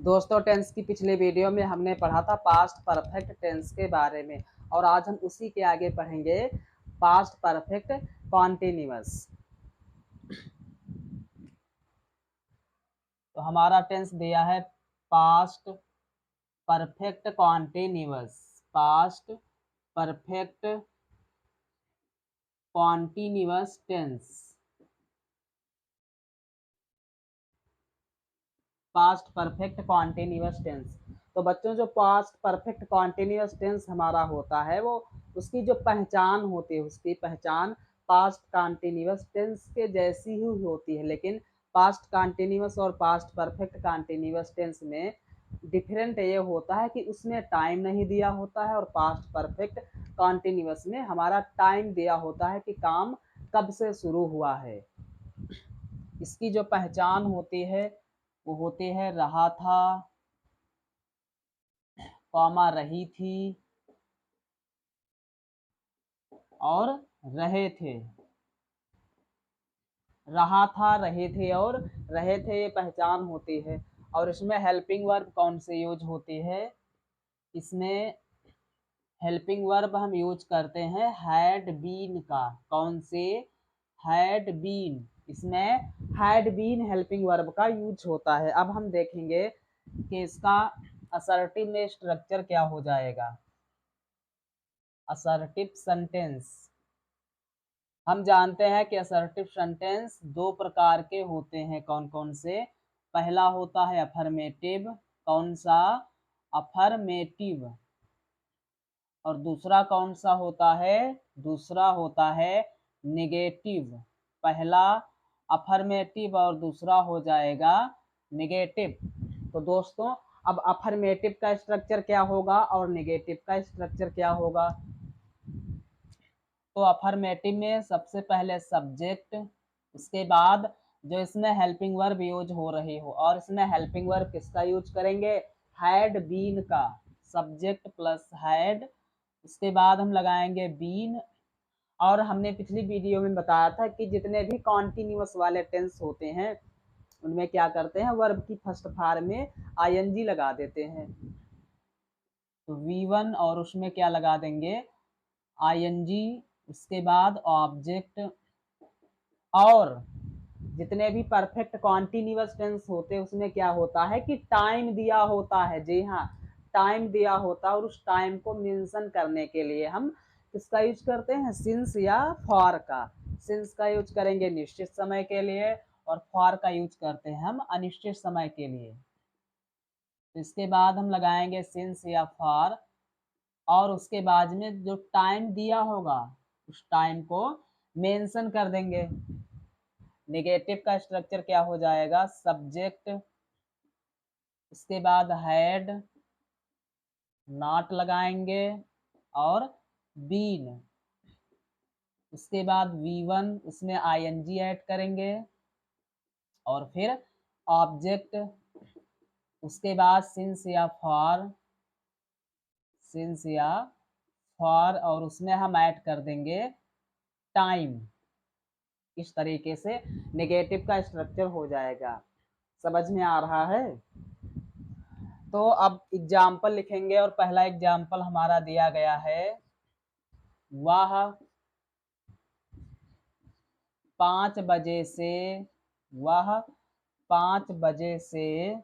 दोस्तों टेंस की पिछले वीडियो में हमने पढ़ा था पास्ट परफेक्ट टेंस के बारे में और आज हम उसी के आगे पढ़ेंगे पास्ट परफेक्ट कॉन्टिन्यूअस। तो हमारा टेंस दिया है past perfect continuous. Past perfect continuous tense. Past perfect continuous tense. तो बच्चों जो पास्ट परफेक्ट कॉन्टिन्यूअस टेंस हमारा होता है वो उसकी जो पहचान होती है उसकी पहचान पास्ट कॉन्टिन्यूअस टेंस के जैसी ही होती है, लेकिन पास्ट कॉन्टिन्यूअस और पास्ट परफेक्ट कॉन्टिन्यूअस टेंस में डिफरेंट ये होता है कि उसमें टाइम नहीं दिया होता है और पास्ट परफेक्ट कॉन्टिन्यूअस में हमारा टाइम दिया होता है कि काम कब से शुरू हुआ है। इसकी जो पहचान होती है वो होते हैं रहा था, कॉमा रही थी और रहे थे। रहा था, रहे थे और रहे थे ये पहचान होती है। और इसमें हेल्पिंग वर्ब कौन से यूज होती है? इसमें हेल्पिंग वर्ब हम यूज करते हैं हैड बीन का। कौन से? Had been. इसमें हैड बीन हेल्पिंग वर्ब का यूज होता है। अब हम देखेंगे कि इसका असर्टिव में स्ट्रक्चर क्या हो जाएगा। Assertive sentence. हम जानते हैं कि असर्टिव सेंटेंस दो प्रकार के होते हैं। कौन कौन से? पहला होता है अफर्मेटिव। कौन सा? अफर्मेटिव। और दूसरा कौन सा होता है? दूसरा होता है नेगेटिव। पहला अफर्मेटिव और दूसरा हो जाएगा नेगेटिव। तो दोस्तों अब अफर्मेटिव का स्ट्रक्चर क्या होगा और नेगेटिव का स्ट्रक्चर क्या होगा? तो अफर्मेटिव में सबसे पहले सब्जेक्ट, उसके बाद जो इसमें हेल्पिंग वर्ब यूज हो रही हो, और इसमें हेल्पिंग वर्ब किसका यूज करेंगे? हैड बीन का। सब्जेक्ट प्लस हैड, उसके बाद हम लगाएंगे बीन। और हमने पिछली वीडियो में बताया था कि जितने भी कॉन्टिन्यूअस वाले टेंस होते हैं उनमें क्या करते हैं, वर्ब की फर्स्ट फॉर्म में आईएनजी लगा देते हैं। तो V1 और उसमें क्या लगा देंगे? आईएनजी। उसके बाद ऑब्जेक्ट। और जितने भी परफेक्ट कॉन्टिन्यूअस टेंस होते हैं उसमें क्या होता है कि टाइम दिया होता है। जी हाँ, टाइम दिया होता है और उस टाइम को मेंशन करने के लिए हम किसका यूज करते हैं? सिंस या फॉर का। सिंस का यूज करेंगे निश्चित समय के लिए और फॉर का यूज करते हैं हम अनिश्चित समय के लिए। तो इसके बाद हम लगाएंगे सिंस या फॉर और उसके बाद में जो टाइम दिया होगा उस टाइम को मेंशन कर देंगे। नेगेटिव का स्ट्रक्चर क्या हो जाएगा? सब्जेक्ट, उसके बाद हैड, नॉट लगाएंगे और बीन। उसके बाद V1 उसमें आईएनजी ऐड करेंगे और फिर ऑब्जेक्ट, उसके बाद सिंस या फॉर, सिंस या फॉर और उसमें हम ऐड कर देंगे टाइम। इस तरीके से नेगेटिव का स्ट्रक्चर हो जाएगा। समझ में आ रहा है? तो अब एग्जाम्पल लिखेंगे और पहला एग्जाम्पल हमारा दिया गया है, वह 5 बजे से, वह 5 बजे से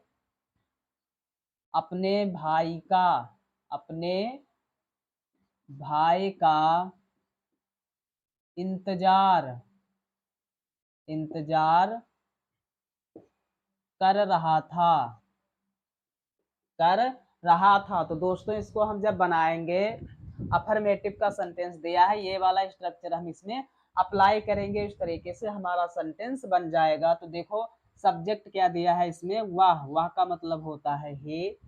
अपने भाई का, अपने भाई का इंतजार, इंतजार कर रहा था, कर रहा था। तो दोस्तों इसको हम जब बनाएंगे, अफर्मेटिव का सेंटेंस दिया है, ये वाला स्ट्रक्चर हम इसमें अप्लाई करेंगे, इस तरीके से हमारा सेंटेंस बन जाएगा। तो देखो सब्जेक्ट क्या दिया है इसमें? वाह। वाह का मतलब होता है हे।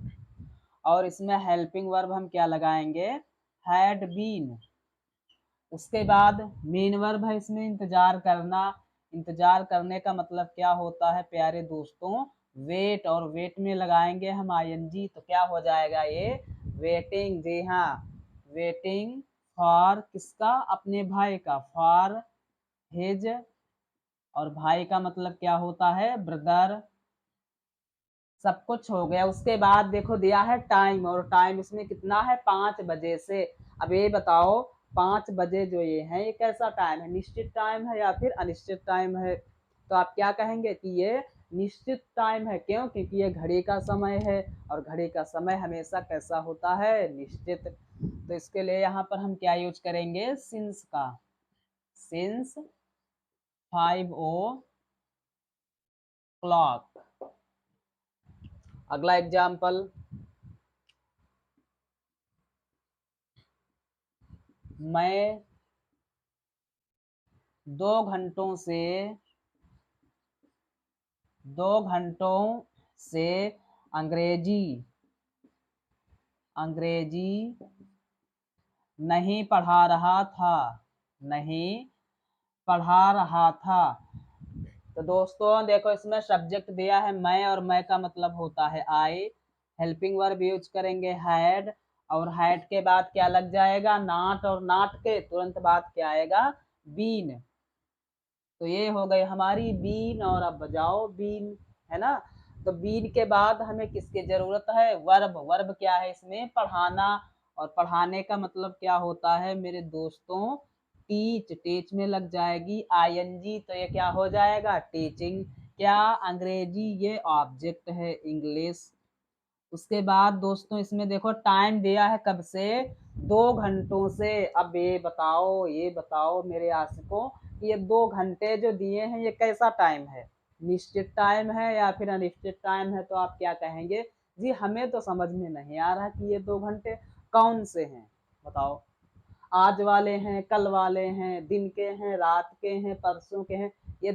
और इसमें हेल्पिंग वर्ब हम क्या लगाएंगे? Had been. उसके बाद मेन वर्ब है इसमें इंतजार करना। इंतजार करने का मतलब क्या होता है प्यारे दोस्तों? वेट। और वेट में लगाएंगे हम आईएनजी। तो क्या हो जाएगा ये? वेटिंग। जी हाँ, वेटिंग फॉर किसका? अपने भाई का। For his. और भाई का मतलब क्या होता है? ब्रदर। सब कुछ हो गया। उसके बाद देखो दिया है टाइम, और टाइम इसमें कितना है, 5 बजे से। अब ये बताओ 5 बजे जो ये है ये कैसा टाइम है, निश्चित टाइम है या फिर अनिश्चित टाइम है? तो आप क्या कहेंगे कि ये निश्चित टाइम है। क्यों? क्योंकि ये घड़ी का समय है, और घड़ी का समय हमेशा कैसा होता है, निश्चित। तो इसके लिए यहाँ पर हम क्या यूज करेंगे, सिंस का। Since 5 o'clock। अगला एग्जाम्पल, मैं 2 घंटों से 2 घंटों से अंग्रेजी अंग्रेजी नहीं पढ़ा रहा था, नहीं पढ़ा रहा था। तो दोस्तों देखो इसमें सब्जेक्ट दिया है मैं, और मैं का मतलब होता है आई। हेल्पिंग वर्ब यूज करेंगे हैड, और हैड के बाद क्या लग जाएगा, नॉट, और नॉट के तुरंत बाद क्या आएगा, बीन। तो ये हो गई हमारी बीन, और अब बजाओ बीन, है ना। तो बीन के बाद हमें किसकी जरूरत है, वर्ब। वर्ब क्या है इसमें, पढ़ाना, और पढ़ाने का मतलब क्या होता है मेरे दोस्तों, टीच। टीच में लग जाएगी आईएनजी, तो ये क्या हो जाएगा, टीचिंग। क्या, अंग्रेजी, ये ऑब्जेक्ट है, इंग्लिश। उसके बाद दोस्तों इसमें देखो टाइम दिया है कब से, 2 घंटों से। अब ये बताओ मेरे आशिकों, ये 2 घंटे जो दिए हैं ये कैसा टाइम है, निश्चित टाइम है या फिर अनिश्चित टाइम है? तो आप क्या कहेंगे, जी हमें तो समझ में नहीं आ रहा कि ये 2 घंटे कौन से हैं, बताओ। आज वाले हैं, कल वाले हैं, दिन के हैं, रात के हैं, परसों के हैं? ये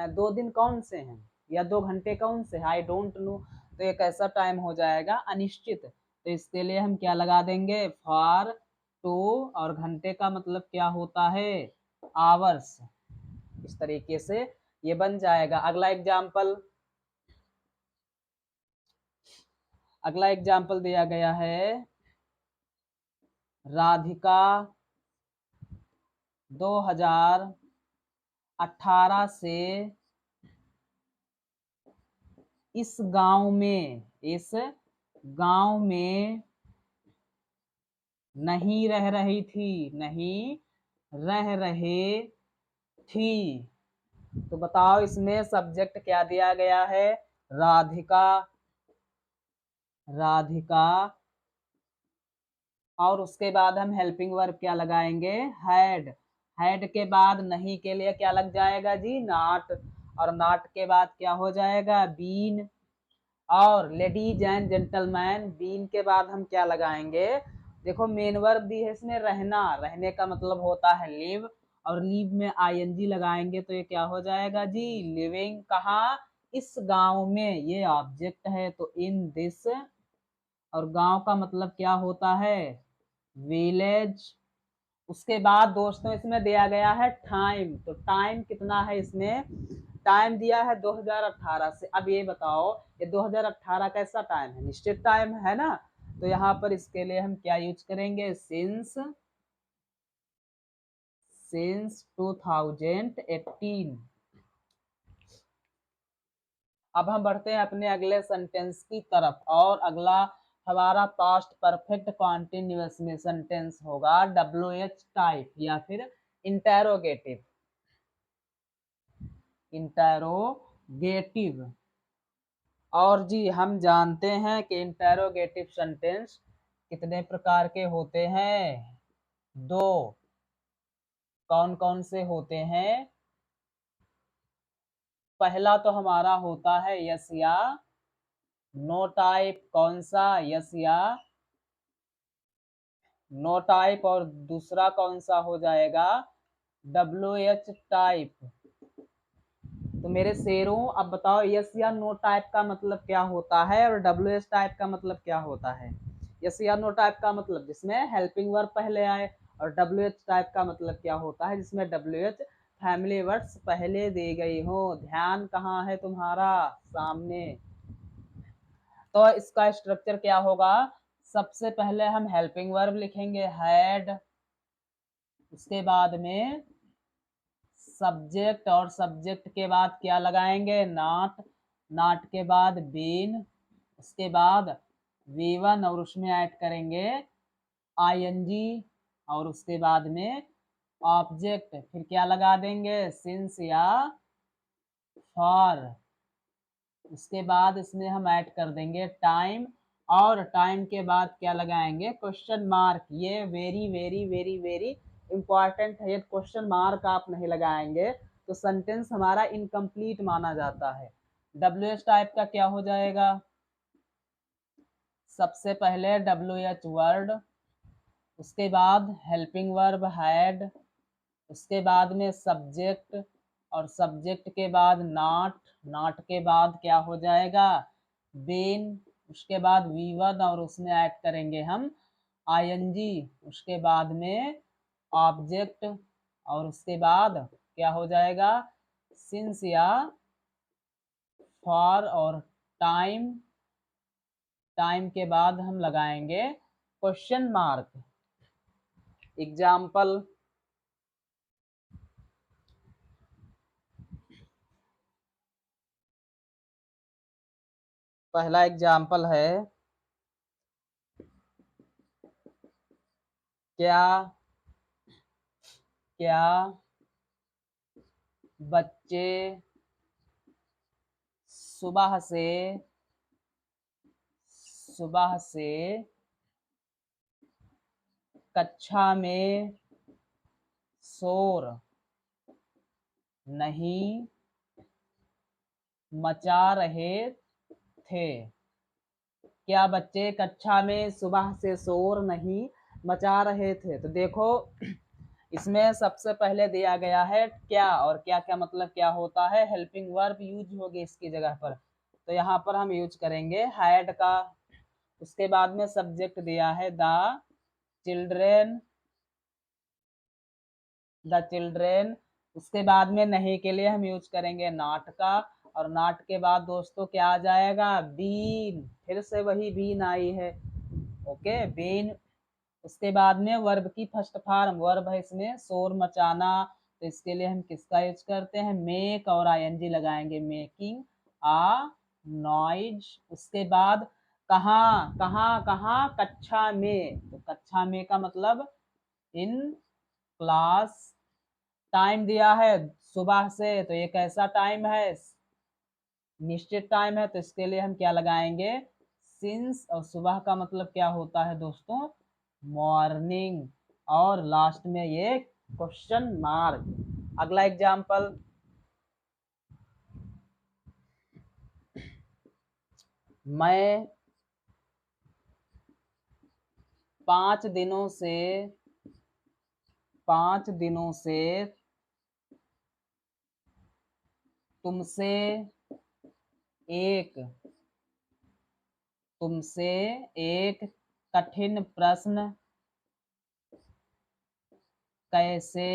2 दिन कौन से हैं, या 2 घंटे कौन से हैं, आई डोंट नो। तो एक ऐसा टाइम हो जाएगा अनिश्चित। तो इसके लिए हम क्या लगा देंगे, फॉर, टू, और घंटे का मतलब क्या होता है, आवर्स। इस तरीके से ये बन जाएगा। अगला एग्जाम्पल दिया गया है, राधिका 2018 से इस गांव में नहीं रह रही थी, नहीं रह रहे थी। तो बताओ इसमें सब्जेक्ट क्या दिया गया है, राधिका। राधिका, और उसके बाद हम हेल्पिंग वर्ब क्या लगाएंगे, हैड। हैड के बाद नहीं के लिए क्या लग जाएगा जी, नॉट, और नॉट के बाद क्या हो जाएगा, बीन। और लेडीज एंड जेंटलमैन, बीन के बाद हम क्या लगाएंगे, देखो मेन वर्ब दी है इसमें रहना, रहने का मतलब होता है लिव, और लिव में आईएनजी लगाएंगे तो ये क्या हो जाएगा जी, लिविंग। कहाँ, इस गांव में, ये ऑब्जेक्ट है तो इन दिस, और गांव का मतलब क्या होता है, विलेज। उसके बाद दोस्तों इसमें दिया गया है टाइम। तो टाइम कितना है इसमें, टाइम दिया है 2018 से। अब ये बताओ ये 2018 कैसा टाइम है, निश्चित टाइम है ना। तो यहाँ पर इसके लिए हम क्या यूज करेंगे, सिंस 2018। अब हम बढ़ते हैं अपने अगले सेंटेंस की तरफ, और अगला हमारा पास्ट परफेक्ट कॉन्टिन्यूअस में सेंटेंस होगा WH टाइप या फिर इंटेरोगेटिव। इंटेरोगेटिव। और जी हम जानते हैं कि इंटेरोगेटिव सेंटेंस कितने प्रकार के होते हैं, 2। कौन कौन से होते हैं, पहला तो हमारा होता है यस या नो टाइप। कौन सा, यस या नो टाइप। और दूसरा कौन सा हो जाएगा, WH टाइप। तो मेरे शेरों अब बताओ यस या नो टाइप का मतलब क्या होता है, और WH टाइप का मतलब क्या होता है। यस या नो टाइप का मतलब जिसमें हेल्पिंग वर्ब पहले आए, और WH टाइप का मतलब क्या होता है, जिसमें WH फैमिली वर्ड्स पहले दी गई हो। ध्यान कहाँ है तुम्हारा, सामने। तो इसका स्ट्रक्चर क्या होगा, सबसे पहले हम हेल्पिंग वर्ब लिखेंगे हैड, उसके बाद में सब्जेक्ट, और सब्जेक्ट के बाद क्या लगाएंगे, नॉट, नॉट के बाद बीन, उसके बाद V1 और उसमें ऐड करेंगे ING, और उसके बाद में ऑब्जेक्ट, फिर क्या लगा देंगे, सिंस या फॉर। उसके बाद इसमें हम ऐड कर देंगे टाइम, और टाइम के बाद क्या लगाएंगे, क्वेश्चन मार्क। ये very very very very important है, ये क्वेश्चन मार्क आप नहीं लगाएंगे तो सेंटेंस हमारा इनकम्प्लीट माना जाता है। WH टाइप का क्या हो जाएगा, सबसे पहले WH वर्ड, उसके बाद हेल्पिंग वर्ब हैड, उसके बाद में सब्जेक्ट, और सब्जेक्ट के बाद नॉट, नॉट के बाद क्या हो जाएगा, बीन, उसके बाद V1 और उसमें ऐड करेंगे हम ING, उसके बाद में ऑब्जेक्ट, और उसके बाद क्या हो जाएगा, सिंस या फॉर, और टाइम, टाइम के बाद हम लगाएंगे क्वेश्चन मार्क। एग्जाम्पल, पहला एग्जाम्पल है, क्या क्या बच्चे सुबह से कक्षा में शोर नहीं मचा रहे थे। क्या बच्चे कक्षा में सुबह से शोर नहीं मचा रहे थे। तो देखो इसमें सबसे पहले दिया गया है क्या, और क्या क्या मतलब क्या होता है, हेल्पिंग वर्ब यूज होगी इसकी जगह पर, तो यहाँ पर हम यूज करेंगे हैड का। उसके बाद में सब्जेक्ट दिया है चिल्ड्रेन द चिल्ड्रेन। उसके बाद में नहीं के लिए हम यूज करेंगे नॉट का, और नॉट के बाद दोस्तों क्या आ जाएगा, बीन, फिर से वही बीन आई है, ओके बीन। उसके बाद में वर्ब की फर्स्ट फॉर्म, वर्ब है इसमें शोर मचाना, तो इसके लिए हम किसका यूज करते हैं, मेक, और ING लगाएंगे, मेकिंग आ नॉइज। उसके बाद कहाँ कहाँ कहाँ, कक्षा में, तो कक्षा में का मतलब इन क्लास। टाइम दिया है सुबह से, तो ये कैसा टाइम है, निश्चित टाइम है, तो इसके लिए हम क्या लगाएंगे, सिंस, और सुबह का मतलब क्या होता है दोस्तों, मॉर्निंग, और लास्ट में ये क्वेश्चन मार्क। अगला एग्जाम्पल, मैं 5 दिनों से तुमसे एक तुमसे एक कठिन प्रश्न कैसे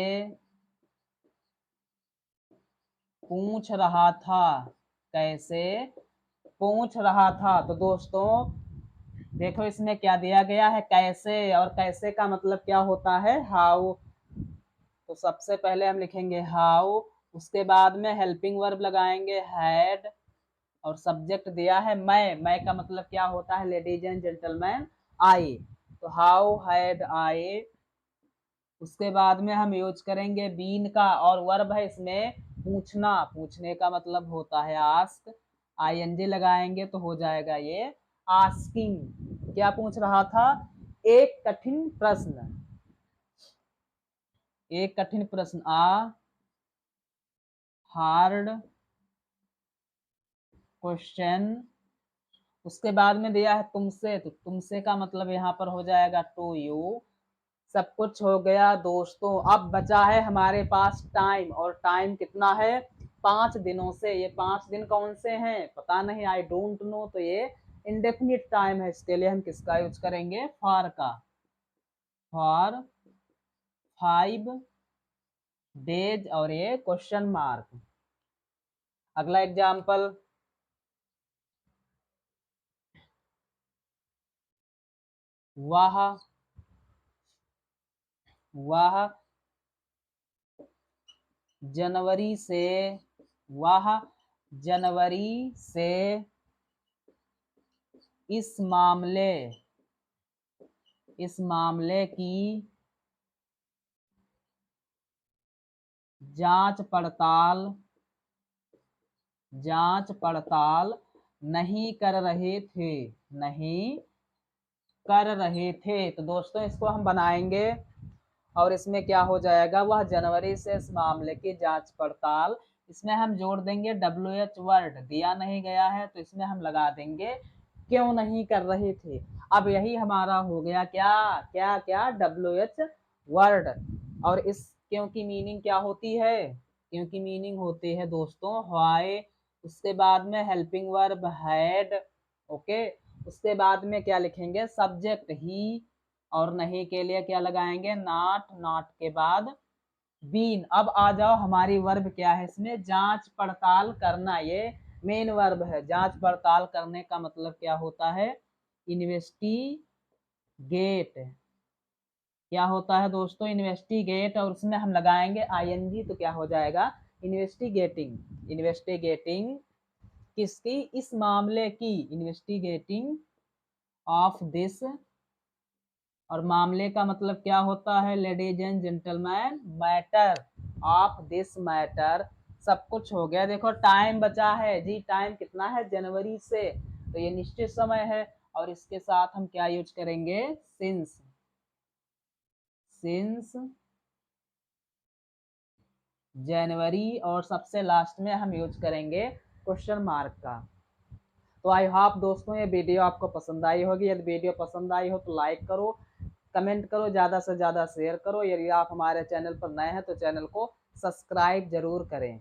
पूछ रहा था, कैसे पूछ रहा था। तो दोस्तों देखो इसमें क्या दिया गया है, कैसे, और कैसे का मतलब क्या होता है, हाउ। तो सबसे पहले हम लिखेंगे हाउ, उसके बाद में हेल्पिंग वर्ब लगाएंगे हैड, और सब्जेक्ट दिया है मैं का मतलब क्या होता है, लेडीज एंड जेंटलमैन आई, तो हाउ हैड आई। उसके बाद में हम यूज करेंगे बीन का, और वर्ब है इसमें पूछना, पूछने का मतलब होता है आस्क, ING लगाएंगे तो हो जाएगा ये आस्किंग। क्या पूछ रहा था, एक कठिन प्रश्न, एक कठिन प्रश्न, हार्ड क्वेश्चन। उसके बाद में दिया है तुमसे, तो तुमसे का मतलब यहाँ पर हो जाएगा टू यू। सब कुछ हो गया दोस्तों, अब बचा है हमारे पास टाइम, और टाइम कितना है, 5 दिनों से। ये 5 दिन कौन से हैं पता नहीं, आई डोंट नो, तो ये इंडेफिनिट टाइम है, इसके लिए हम किसका यूज करेंगे, फॉर का, फॉर 5 डेज, और ये क्वेश्चन मार्क। अगला एग्जाम्पल, वह वह जनवरी से वह जनवरी से इस मामले की जांच पड़ताल नहीं कर रहे थे। तो दोस्तों इसको हम बनाएंगे और इसमें क्या हो जाएगा, वह जनवरी से इस मामले की जांच पड़ताल, इसमें हम जोड़ देंगे WH वर्ड, दिया नहीं गया है तो इसमें हम लगा देंगे क्यों नहीं कर रहे थे। अब यही हमारा हो गया क्या क्या क्या WH वर्ड। और इस क्यों की मीनिंग क्या होती है, क्यों की मीनिंग होती है दोस्तों व्हाई, उसके बाद में हेल्पिंग वर्ब हैड, ओके, उसके बाद में क्या लिखेंगे, सब्जेक्ट ही, और नहीं के लिए क्या लगाएंगे, नॉट, नॉट के बाद बीन। अब आ जाओ हमारी वर्ब क्या है इसमें, जांच पड़ताल करना, ये मेन वर्ब है। जांच पड़ताल करने का मतलब क्या होता है, इन्वेस्टिगेट। क्या होता है दोस्तों, इन्वेस्टिगेट, और उसमें हम लगाएंगे ING तो क्या हो जाएगा, इन्वेस्टिगेटिंग। इन्वेस्टिगेटिंग किसकी, इस मामले की, इन्वेस्टिगेटिंग ऑफ दिस, और मामले का मतलब क्या होता है, ladies and gentleman, matter of this matter. सब कुछ हो गया। देखो टाइम बचा है जी, टाइम कितना है, जनवरी से, तो ये निश्चित समय है। और इसके साथ हम क्या यूज करेंगे, सिंस जनवरी, और सबसे लास्ट में हम यूज करेंगे क्वेश्चन मार्क का। तो आई होप दोस्तों ये वीडियो आपको पसंद आई होगी। यदि वीडियो पसंद आई हो तो लाइक करो, कमेंट करो, ज़्यादा से ज़्यादा शेयर करो। यदि आप हमारे चैनल पर नए हैं तो चैनल को सब्सक्राइब जरूर करें।